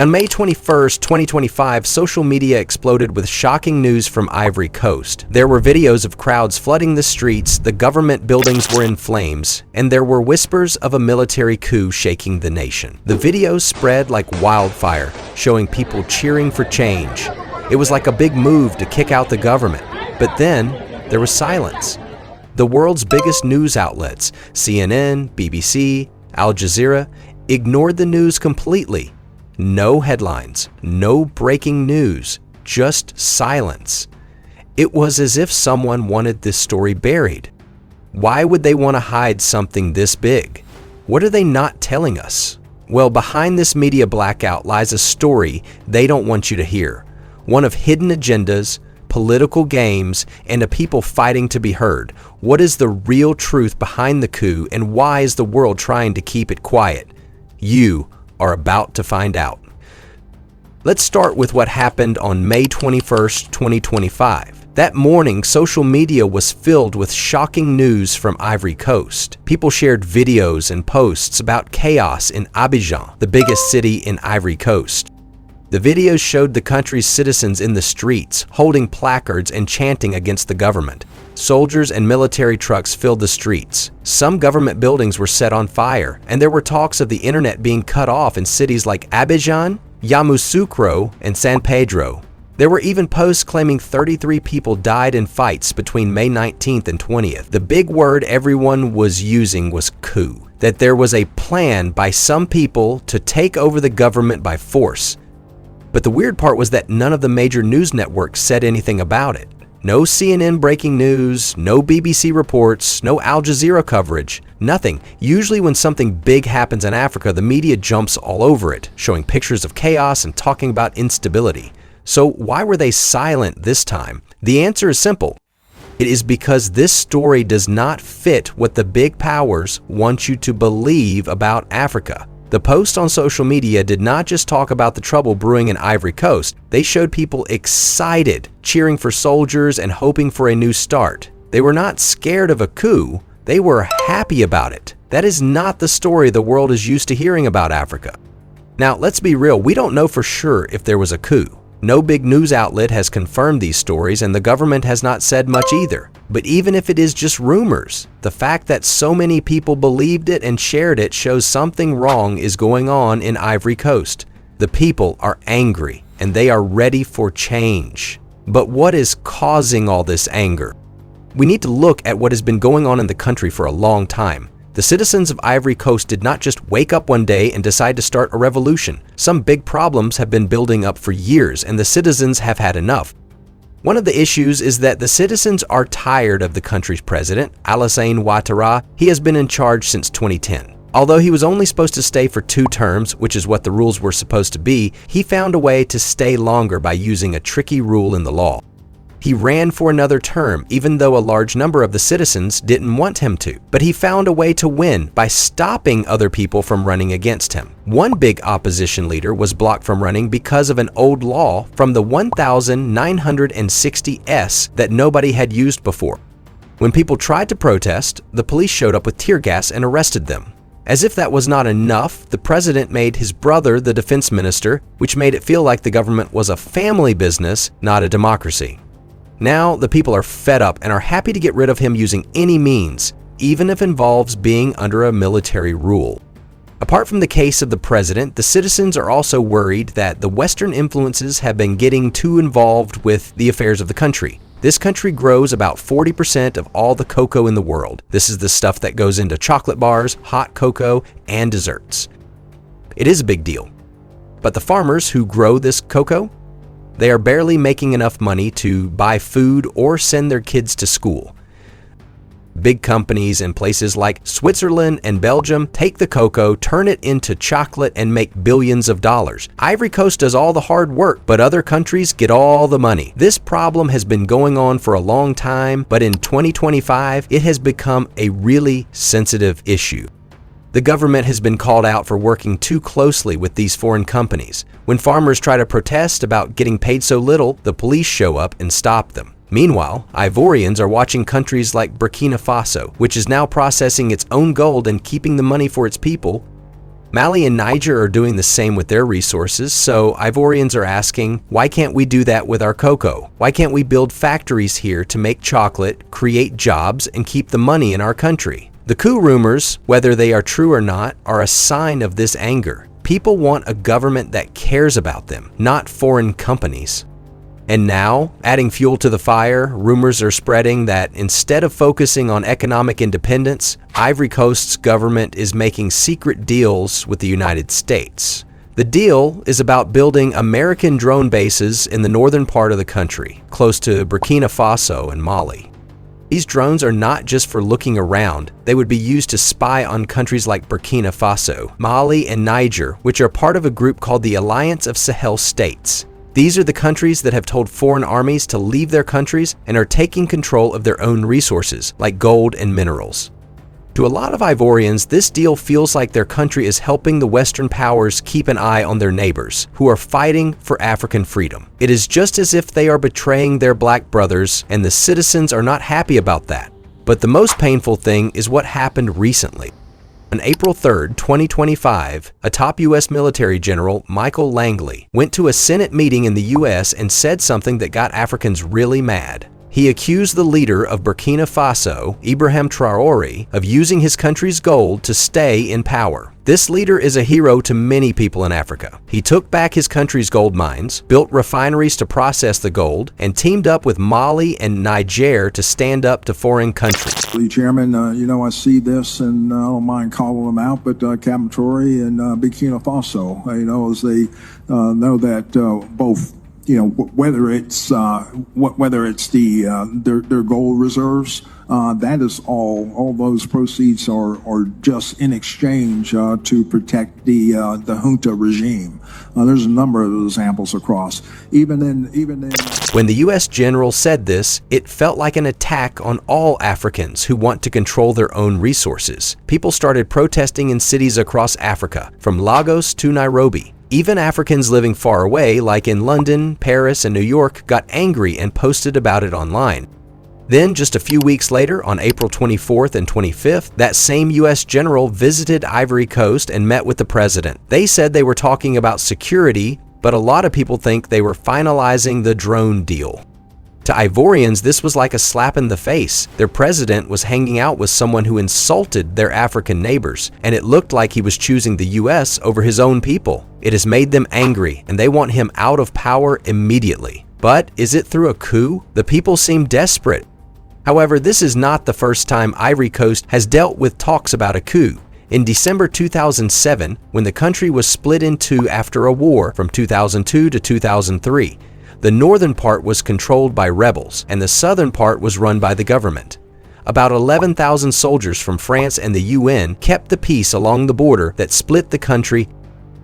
On May 21st, 2025, social media exploded with shocking news from Ivory Coast. There were videos of crowds flooding the streets, the government buildings were in flames, and there were whispers of a military coup shaking the nation. The videos spread like wildfire, showing people cheering for change. It was like a big move to kick out the government. But then, there was silence. The world's biggest news outlets, CNN, BBC, Al Jazeera, ignored the news completely. No headlines, no breaking news, just silence. It was as if someone wanted this story buried. Why would they want to hide something this big? What are they not telling us? Well, behind this media blackout lies a story they don't want you to hear. One of hidden agendas, political games, and a people fighting to be heard. What is the real truth behind the coup, and why is the world trying to keep it quiet? You are about to find out. Let's start with what happened on May 21st, 2025. That morning, social media was filled with shocking news from Ivory Coast. People shared videos and posts about chaos in Abidjan, the biggest city in Ivory Coast. The videos showed the country's citizens in the streets, holding placards and chanting against the government. Soldiers and military trucks filled the streets. Some government buildings were set on fire, and there were talks of the internet being cut off in cities like Abidjan, Yamoussoukro, and San Pedro. There were even posts claiming 33 people died in fights between May 19th and 20th. The big word everyone was using was coup, that there was a plan by some people to take over the government by force. But the weird part was that none of the major news networks said anything about it. No CNN breaking news, no BBC reports, no Al Jazeera coverage, nothing. Usually when something big happens in Africa, the media jumps all over it, showing pictures of chaos and talking about instability. So why were they silent this time? The answer is simple. It is because this story does not fit what the big powers want you to believe about Africa. The post on social media did not just talk about the trouble brewing in Ivory Coast. They showed people excited, cheering for soldiers and hoping for a new start. They were not scared of a coup, they were happy about it. That is not the story the world is used to hearing about Africa. Now, let's be real, we don't know for sure if there was a coup. No big news outlet has confirmed these stories, and the government has not said much either. But even if it is just rumors, the fact that so many people believed it and shared it shows something wrong is going on in Ivory Coast. The people are angry, and they are ready for change. But what is causing all this anger? We need to look at what has been going on in the country for a long time. The citizens of Ivory Coast did not just wake up one day and decide to start a revolution. Some big problems have been building up for years, and the citizens have had enough. One of the issues is that the citizens are tired of the country's president, Alassane Ouattara. He has been in charge since 2010. Although he was only supposed to stay for 2 terms, which is what the rules were supposed to be, he found a way to stay longer by using a tricky rule in the law. He ran for another term, even though a large number of the citizens didn't want him to. But he found a way to win by stopping other people from running against him. One big opposition leader was blocked from running because of an old law from the 1960s that nobody had used before. When people tried to protest, the police showed up with tear gas and arrested them. As if that was not enough, the president made his brother the defense minister, which made it feel like the government was a family business, not a democracy. Now, the people are fed up and are happy to get rid of him using any means, even if it involves being under a military rule. Apart from the case of the president, the citizens are also worried that the Western influences have been getting too involved with the affairs of the country. This country grows about 40% of all the cocoa in the world. This is the stuff that goes into chocolate bars, hot cocoa, and desserts. It is a big deal. But the farmers who grow this cocoa, they are barely making enough money to buy food or send their kids to school. Big companies in places like Switzerland and Belgium take the cocoa, turn it into chocolate, and make billions of dollars. Ivory Coast does all the hard work, but other countries get all the money. This problem has been going on for a long time, but in 2025, it has become a really sensitive issue. The government has been called out for working too closely with these foreign companies. When farmers try to protest about getting paid so little, the police show up and stop them. Meanwhile, Ivorians are watching countries like Burkina Faso, which is now processing its own gold and keeping the money for its people, Mali and Niger are doing the same with their resources, so Ivorians are asking, why can't we do that with our cocoa? Why can't we build factories here to make chocolate, create jobs, and keep the money in our country? The coup rumors, whether they are true or not, are a sign of this anger. People want a government that cares about them, not foreign companies. And now, adding fuel to the fire, rumors are spreading that instead of focusing on economic independence, Ivory Coast's government is making secret deals with the United States. The deal is about building American drone bases in the northern part of the country, close to Burkina Faso and Mali. These drones are not just for looking around, they would be used to spy on countries like Burkina Faso, Mali, and Niger, which are part of a group called the Alliance of Sahel States. These are the countries that have told foreign armies to leave their countries and are taking control of their own resources, like gold and minerals. To a lot of Ivorians, this deal feels like their country is helping the Western powers keep an eye on their neighbors, who are fighting for African freedom. It is just as if they are betraying their black brothers, and the citizens are not happy about that. But the most painful thing is what happened recently. On April 3, 2025, a top U.S. military general, Michael Langley, went to a Senate meeting in the U.S. and said something that got Africans really mad. He accused the leader of Burkina Faso, Ibrahim Traore, of using his country's gold to stay in power. This leader is a hero to many people in Africa. He took back his country's gold mines, built refineries to process the gold, and teamed up with Mali and Niger to stand up to foreign countries. Chairman, I see this and I don't mind calling them out, but Captain Traoré and Burkina Faso, as they know that both, whether it's their gold reserves, that is all those proceeds are just in exchange to protect the junta regime. There's a number of examples across. Even in When the U.S. general said this, it felt like an attack on all Africans who want to control their own resources. People started protesting in cities across Africa, from Lagos to Nairobi. Even Africans living far away, like in London, Paris, and New York, got angry and posted about it online. Then, just a few weeks later, on April 24th and 25th, that same U.S. general visited Ivory Coast and met with the president. They said they were talking about security, but a lot of people think they were finalizing the drone deal. To Ivorians, this was like a slap in the face. Their president was hanging out with someone who insulted their African neighbors, and it looked like he was choosing the U.S. over his own people. It has made them angry, and they want him out of power immediately. But is it through a coup? The people seem desperate. However, this is not the first time Ivory Coast has dealt with talks about a coup. In December 2007, when the country was split in two after a war from 2002 to 2003, the northern part was controlled by rebels, and the southern part was run by the government. About 11,000 soldiers from France and the UN kept the peace along the border that split the country.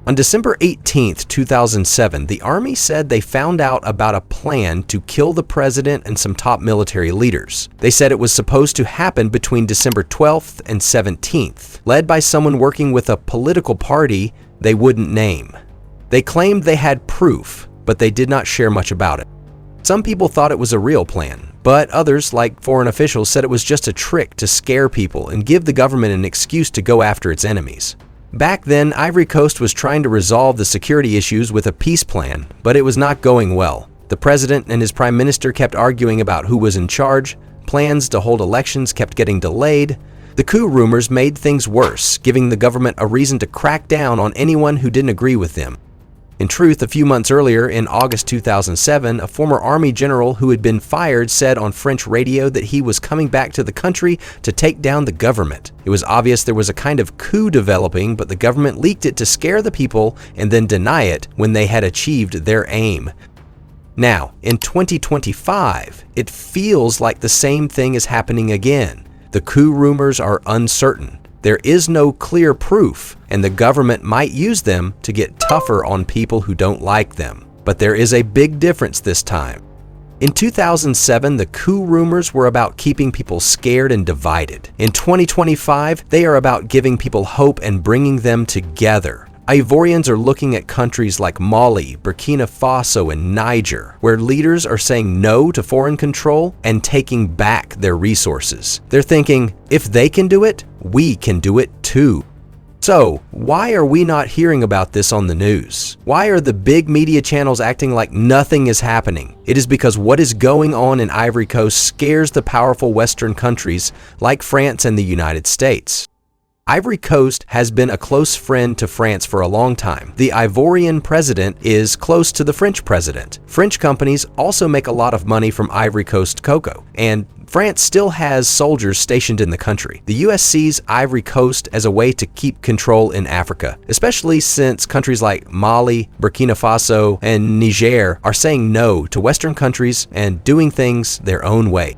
On December 18, 2007, the army said they found out about a plan to kill the president and some top military leaders. They said it was supposed to happen between December 12th and 17th, led by someone working with a political party they wouldn't name. They claimed they had proof, but they did not share much about it. Some people thought it was a real plan, but others, like foreign officials, said it was just a trick to scare people and give the government an excuse to go after its enemies. Back then, Ivory Coast was trying to resolve the security issues with a peace plan, but it was not going well. The president and his prime minister kept arguing about who was in charge, plans to hold elections kept getting delayed. The coup rumors made things worse, giving the government a reason to crack down on anyone who didn't agree with them. In truth, a few months earlier, in August 2007, a former army general who had been fired said on French radio that he was coming back to the country to take down the government. It was obvious there was a kind of coup developing, but the government leaked it to scare the people and then deny it when they had achieved their aim. Now, in 2025, it feels like the same thing is happening again. The coup rumors are uncertain. There is no clear proof, and the government might use them to get tougher on people who don't like them. But there is a big difference this time. In 2007, the coup rumors were about keeping people scared and divided. In 2025, they are about giving people hope and bringing them together. Ivorians are looking at countries like Mali, Burkina Faso, and Niger, where leaders are saying no to foreign control and taking back their resources. They're thinking, if they can do it, we can do it too. So, why are we not hearing about this on the news? Why are the big media channels acting like nothing is happening? It is because what is going on in Ivory Coast scares the powerful Western countries like France and the United States. Ivory Coast has been a close friend to France for a long time. The Ivorian president is close to the French president. French companies also make a lot of money from Ivory Coast cocoa, and France still has soldiers stationed in the country. The US sees Ivory Coast as a way to keep control in Africa, especially since countries like Mali, Burkina Faso, and Niger are saying no to Western countries and doing things their own way.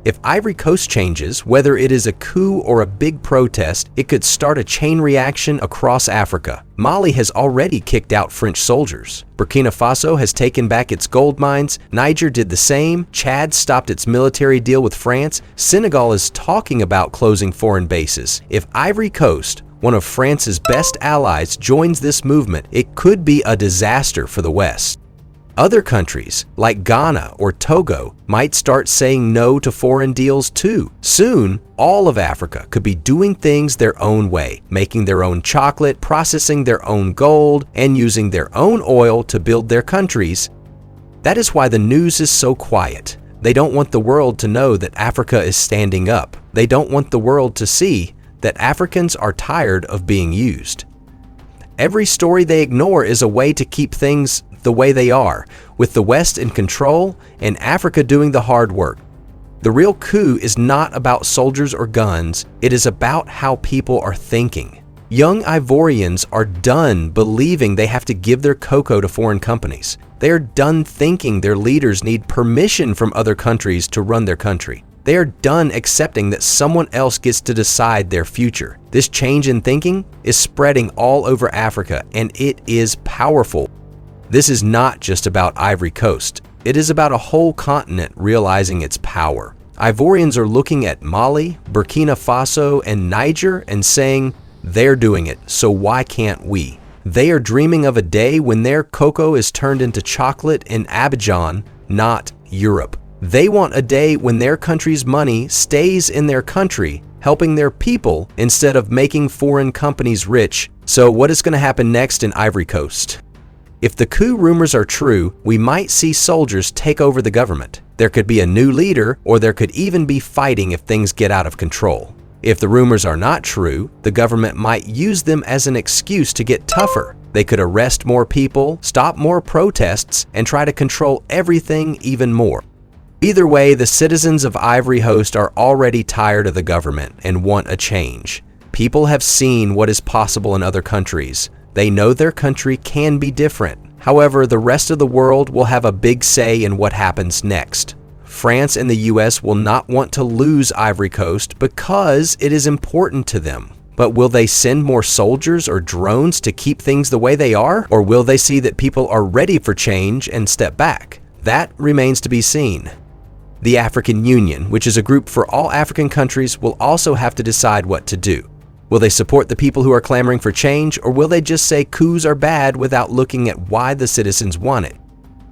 If Ivory Coast changes, whether it is a coup or a big protest, it could start a chain reaction across Africa. Mali has already kicked out French soldiers. Burkina Faso has taken back its gold mines. Niger did the same. Chad stopped its military deal with France. Senegal is talking about closing foreign bases. If Ivory Coast, one of France's best allies, joins this movement, it could be a disaster for the West. Other countries, like Ghana or Togo, might start saying no to foreign deals too. Soon, all of Africa could be doing things their own way, making their own chocolate, processing their own gold, and using their own oil to build their countries. That is why the news is so quiet. They don't want the world to know that Africa is standing up. They don't want the world to see that Africans are tired of being used. Every story they ignore is a way to keep things the way they are, with the West in control and Africa doing the hard work. The real coup is not about soldiers or guns, it is about how people are thinking. Young Ivorians are done believing they have to give their cocoa to foreign companies. They are done thinking their leaders need permission from other countries to run their country. They are done accepting that someone else gets to decide their future. This change in thinking is spreading all over Africa, and it is powerful. This is not just about Ivory Coast. It is about a whole continent realizing its power. Ivorians are looking at Mali, Burkina Faso, and Niger and saying, they're doing it, so why can't we? They are dreaming of a day when their cocoa is turned into chocolate in Abidjan, not Europe. They want a day when their country's money stays in their country, helping their people instead of making foreign companies rich. So what is going to happen next in Ivory Coast? If the coup rumors are true, we might see soldiers take over the government. There could be a new leader, or there could even be fighting if things get out of control. If the rumors are not true, the government might use them as an excuse to get tougher. They could arrest more people, stop more protests, and try to control everything even more. Either way, the citizens of Ivory Coast are already tired of the government and want a change. People have seen what is possible in other countries. They know their country can be different. However, the rest of the world will have a big say in what happens next. France and the US will not want to lose Ivory Coast because it is important to them. But will they send more soldiers or drones to keep things the way they are? Or will they see that people are ready for change and step back? That remains to be seen. The African Union, which is a group for all African countries, will also have to decide what to do. Will they support the people who are clamoring for change, or will they just say coups are bad without looking at why the citizens want it?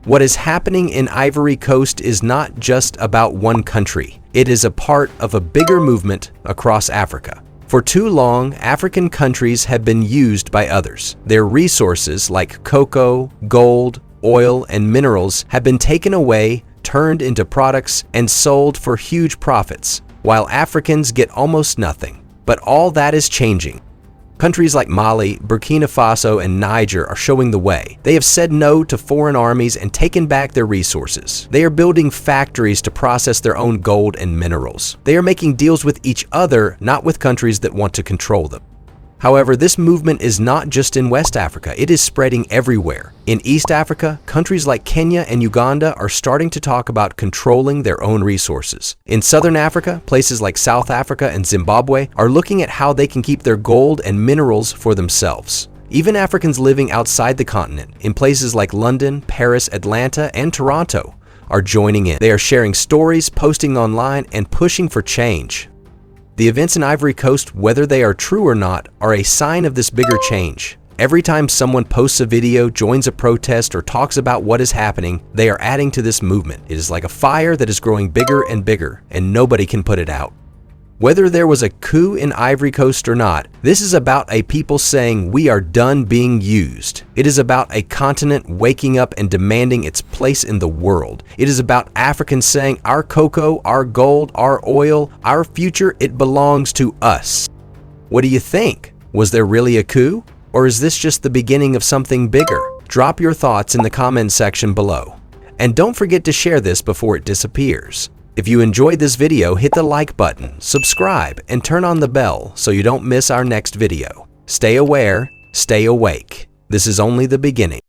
What is happening in Ivory Coast is not just about one country. It is a part of a bigger movement across Africa. For too long, African countries have been used by others. Their resources like cocoa, gold, oil, and minerals have been taken away, turned into products, and sold for huge profits, while Africans get almost nothing. But all that is changing. Countries like Mali, Burkina Faso, and Niger are showing the way. They have said no to foreign armies and taken back their resources. They are building factories to process their own gold and minerals. They are making deals with each other, not with countries that want to control them. However, this movement is not just in West Africa, it is spreading everywhere. In East Africa, countries like Kenya and Uganda are starting to talk about controlling their own resources. In Southern Africa, places like South Africa and Zimbabwe are looking at how they can keep their gold and minerals for themselves. Even Africans living outside the continent, in places like London, Paris, Atlanta, and Toronto, are joining in. They are sharing stories, posting online, and pushing for change. The events in Ivory Coast, whether they are true or not, are a sign of this bigger change. Every time someone posts a video, joins a protest, or talks about what is happening, they are adding to this movement. It is like a fire that is growing bigger and bigger, and nobody can put it out. Whether there was a coup in Ivory Coast or not, this is about a people saying we are done being used. It is about a continent waking up and demanding its place in the world. It is about Africans saying our cocoa, our gold, our oil, our future, it belongs to us. What do you think? Was there really a coup? Or is this just the beginning of something bigger? Drop your thoughts in the comments section below. And don't forget to share this before it disappears. If you enjoyed this video, hit the like button, subscribe, and turn on the bell so you don't miss our next video. Stay aware, stay awake. This is only the beginning.